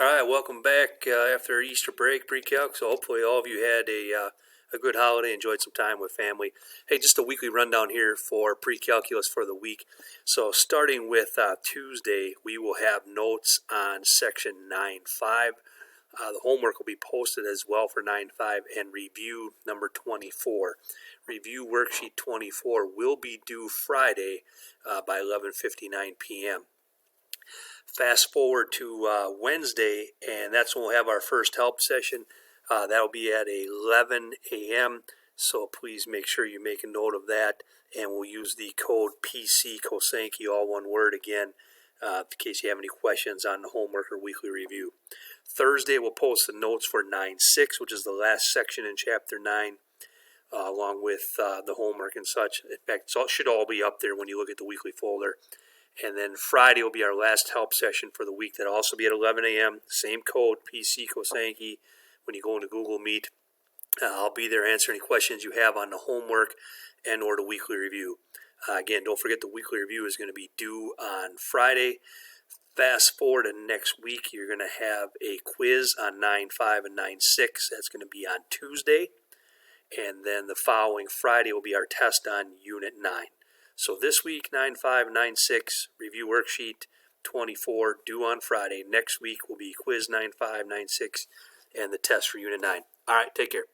All right, welcome back after Easter break, Pre-Calc. So hopefully all of you had a good holiday, enjoyed some time with family. Hey, just a weekly rundown here for pre-calculus for the week. So starting with Tuesday, we will have notes on section 9.5. The homework will be posted as well for 9.5 and review number 24. Review worksheet 24 will be due Friday by 11:59 p.m. Fast forward to Wednesday, and that's when we'll have our first help session. That'll be at 11 a.m., so please make sure you make a note of that, and we'll use the code PC Kosenki, all one word again, in case you have any questions on the homework or weekly review. Thursday, we'll post the notes for 9.6, which is the last section in Chapter 9, along with the homework and such. In fact, it should all be up there when you look at the weekly folder. And then Friday will be our last help session for the week. That'll also be at 11 a.m. Same code, PC Kosenki, when you go into Google Meet. I'll be there answering any questions you have on the homework and or the weekly review. Again, don't forget the weekly review is going to be due on Friday. Fast forward to next week, you're going to have a quiz on 9.5 and 9.6. That's going to be on Tuesday. And then the following Friday will be our test on Unit 9. So this week, 9.5, 9.6, review worksheet 24, due on Friday. Next week will be quiz 9.5, 9.6, and the test for Unit 9. All right, take care.